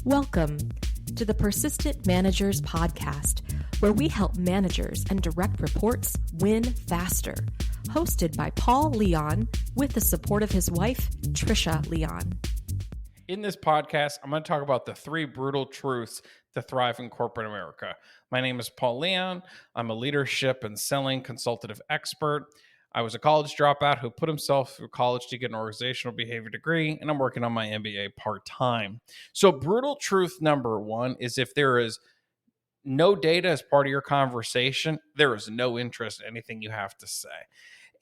Welcome to the Persistent Managers Podcast, where we help managers and direct reports win faster. Hosted by Paul Leon with the support of his wife, Trisha Leon. In this podcast, I'm going to talk about the 3 brutal truths to thrive in corporate America. My name is Paul Leon. I'm a leadership and selling consultative expert. I was a college dropout who put himself through college to get an organizational behavior degree, and I'm working on my MBA part-time. So brutal truth number 1 is if there is no data as part of your conversation, there is no interest in anything you have to say.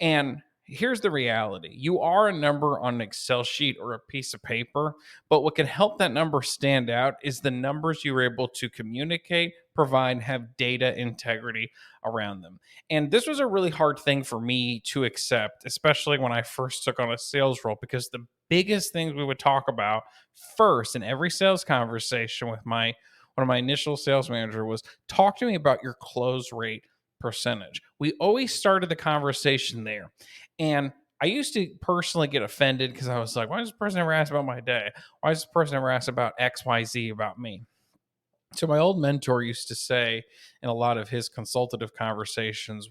And here's the reality. You are a number on an Excel sheet or a piece of paper, but what can help that number stand out is the numbers you're able to communicate, provide, have data integrity around them. And this was a really hard thing for me to accept, especially when I first took on a sales role, because the biggest things we would talk about first in every sales conversation with one of my initial sales manager was, talk to me about your close rate percentage. We always started the conversation there. And I used to personally get offended because I was like, why does this person ever ask about my day? Why does this person ever ask about XYZ about me? So my old mentor used to say in a lot of his consultative conversations,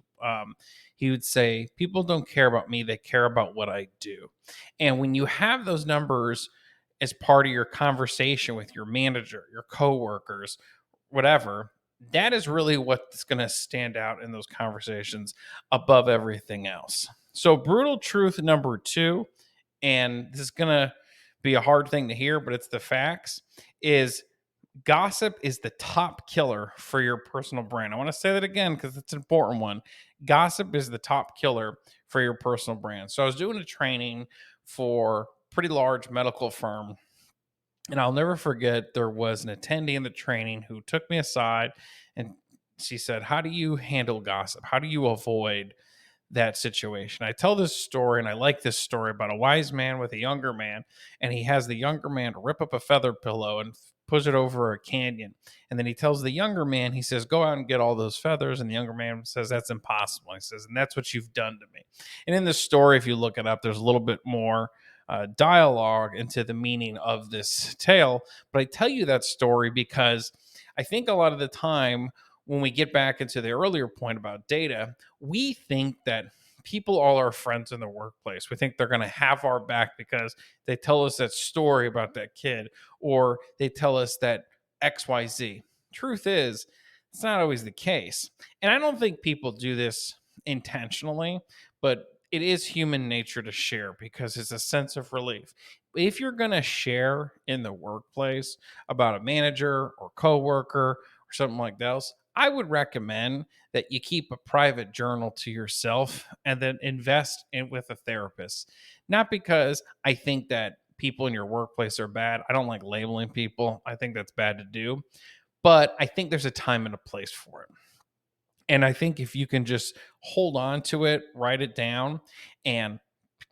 he would say, people don't care about me, they care about what I do. And when you have those numbers as part of your conversation with your manager, your coworkers, whatever, that is really what's going to stand out in those conversations above everything else. So brutal truth number 2, and this is going to be a hard thing to hear, but it's the facts, is gossip is the top killer for your personal brand. I want to say that again because it's an important one. Gossip is the top killer for your personal brand. So I was doing a training for a pretty large medical firm, and I'll never forget, there was an attendee in the training who took me aside and she said, how do you handle gossip? How do you avoid that situation? I tell this story, and I like this story, about a wise man with a younger man, and he has the younger man rip up a feather pillow and push it over a canyon. And then he tells the younger man, he says, go out and get all those feathers. And the younger man says, that's impossible. He says, and that's what you've done to me. And in this story, if you look it up, there's a little bit more dialogue into the meaning of this tale. But I tell you that story because I think a lot of the time when we get back into the earlier point about data, we think that people are our friends in the workplace. We think they're going to have our back because they tell us that story about that kid, or they tell us that XYZ. Truth is, it's not always the case. And I don't think people do this intentionally, but it is human nature to share because it's a sense of relief. If you're going to share in the workplace about a manager or coworker or something like that, I would recommend that you keep a private journal to yourself and then invest in with a therapist. Not because I think that people in your workplace are bad. I don't like labeling people. I think that's bad to do. But I think there's a time and a place for it. And I think if you can just hold on to it, write it down, and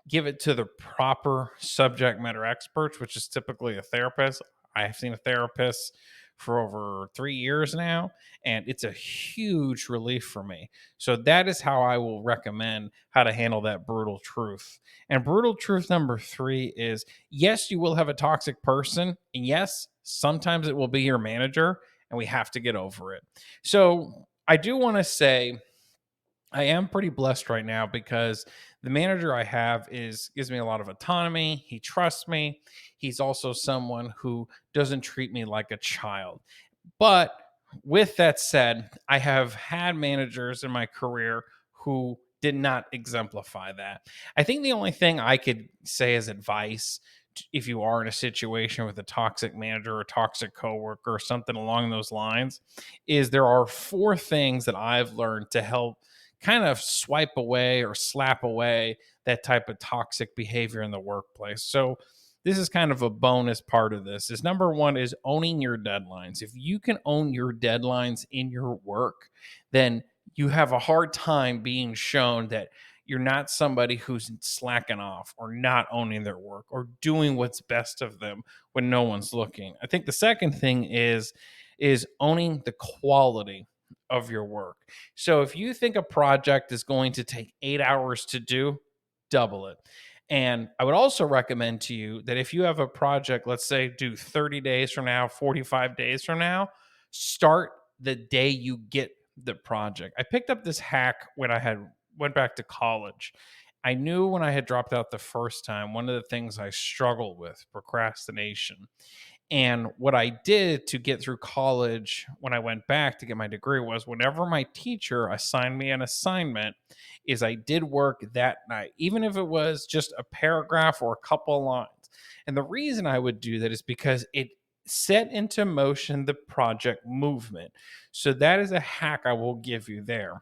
give it to the proper subject matter experts, which is typically a therapist. I have seen a therapist for over 3 years now, and it's a huge relief for me. So that is how I will recommend how to handle that brutal truth. And brutal truth number 3 is, yes, you will have a toxic person, and yes, sometimes it will be your manager, and we have to get over it. So I do want to say I am pretty blessed right now because the manager I have gives me a lot of autonomy. He trusts me. He's also someone who doesn't treat me like a child. But with that said, I have had managers in my career who did not exemplify that. I think the only thing I could say as advice, if you are in a situation with a toxic manager or toxic coworker or something along those lines, is there are 4 things that I've learned to help kind of swipe away or slap away that type of toxic behavior in the workplace. So this is kind of a bonus part of this. Is number 1 is owning your deadlines. If you can own your deadlines in your work, then you have a hard time being shown that you're not somebody who's slacking off or not owning their work or doing what's best of them when no one's looking. I think the second thing is owning the quality of your work. So if you think a project is going to take 8 hours to do, double it. And I would also recommend to you that if you have a project, let's say do 30 days from now, 45 days from now, start the day you get the project. I picked up this hack when I had went back to college. I knew when I had dropped out the first time, one of the things I struggled with, procrastination. And what I did to get through college when I went back to get my degree was whenever my teacher assigned me an assignment, is I did work that night, even if it was just a paragraph or a couple of lines. And the reason I would do that is because it set into motion the project movement. So that is a hack I will give you there.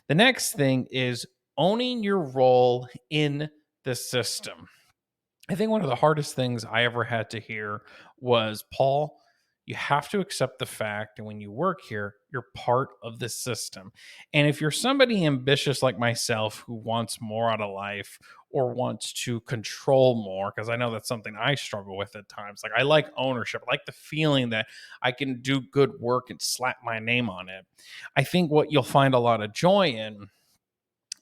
The next thing is owning your role in the system. I think one of the hardest things I ever had to hear was, Paul, you have to accept the fact that when you work here, you're part of the system. And if you're somebody ambitious like myself who wants more out of life or wants to control more, because I know that's something I struggle with at times. Like, I like ownership. I like the feeling that I can do good work and slap my name on it. I think what you'll find a lot of joy in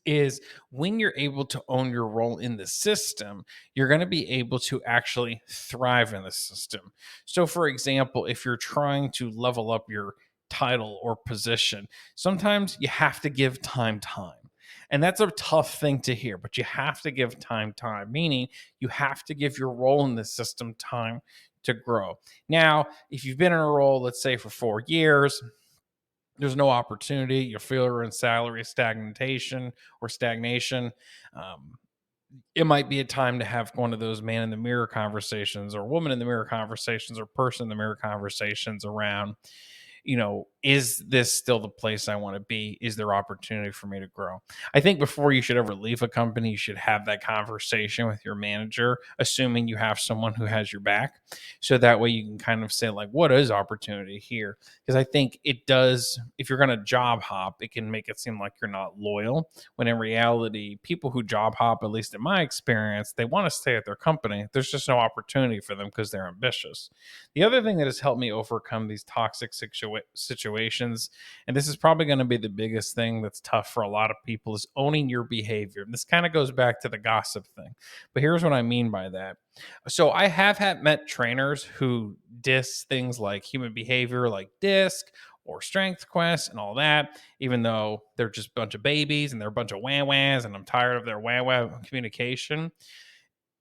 is when you're able to own your role in the system, you're going to be able to actually thrive in the system. So, for example, if you're trying to level up your title or position, sometimes you have to give time. And that's a tough thing to hear, but you have to give time, meaning you have to give your role in the system time to grow. Now, if you've been in a role, let's say for 4 years, there's no opportunity, you feel you're in salary stagnation. It might be a time to have one of those man in the mirror conversations or woman in the mirror conversations or person in the mirror conversations around, is this still the place I want to be? Is there opportunity for me to grow? I think before you should ever leave a company, you should have that conversation with your manager, assuming you have someone who has your back. So that way you can kind of say, like, what is opportunity here? Because I think it does, if you're going to job hop, it can make it seem like you're not loyal, when in reality, people who job hop, at least in my experience, they want to stay at their company. There's just no opportunity for them because they're ambitious. The other thing that has helped me overcome these toxic situations, and this is probably going to be the biggest thing that's tough for a lot of people, is owning your behavior. And this kind of goes back to the gossip thing, but here's what I mean by that. So I have met trainers who diss things like human behavior, like DISC or Strength Quest and all that, even though they're just a bunch of babies and they're a bunch of wah-wahs, and I'm tired of their wah-wah communication.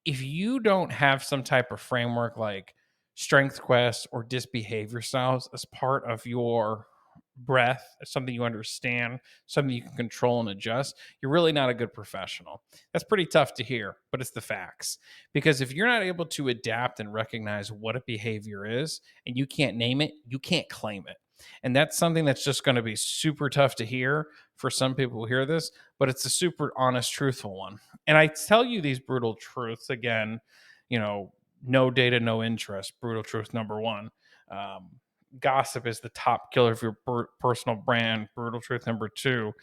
If you don't have some type of framework like Strength Quest or DISC behavior styles as part of your breath, something you understand, something you can control and adjust, you're really not a good professional. That's pretty tough to hear, but it's the facts. Because if you're not able to adapt and recognize what a behavior is, and you can't name it, you can't claim it. And that's something that's just going to be super tough to hear for some people who hear this, but it's a super honest, truthful one. And I tell you these brutal truths again, no data, no interest. Brutal truth number one. Gossip is the top killer of your personal brand. Brutal truth number two.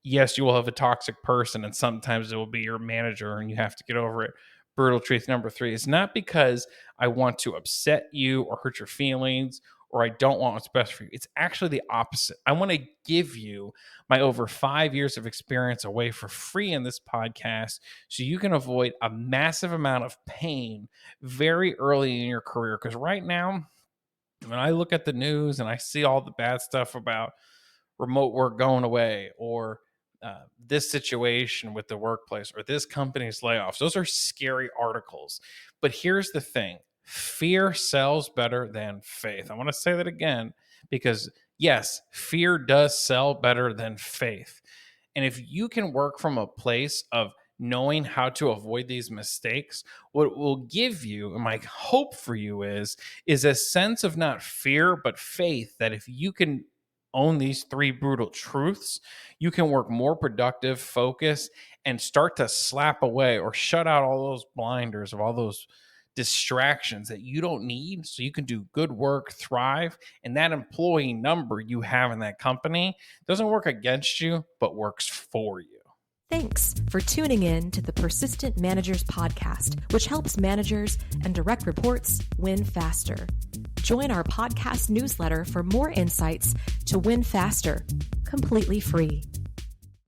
Yes, you will have a toxic person, and sometimes it will be your manager, and you have to get over it. Brutal truth number three. It's not because I want to upset you or hurt your feelings, or I don't want what's best for you. It's actually the opposite. I want to give you my over 5 years of experience away for free in this podcast so you can avoid a massive amount of pain very early in your career. Because right now, when I look at the news and I see all the bad stuff about remote work going away, or this situation with the workplace, or this company's layoffs, those are scary articles. But here's the thing. Fear sells better than faith. I want to say that again, because yes, fear does sell better than faith. And if you can work from a place of knowing how to avoid these mistakes, what it will give you, and my hope for you is a sense of not fear, but faith, that if you can own these three brutal truths, you can work more productive, focus, and start to slap away or shut out all those blinders of all those distractions that you don't need, so you can do good work, thrive, and that employee number you have in that company doesn't work against you, but works for you. Thanks for tuning in to the Persistent Managers Podcast, which helps managers and direct reports win faster. Join our podcast newsletter for more insights to win faster, completely free.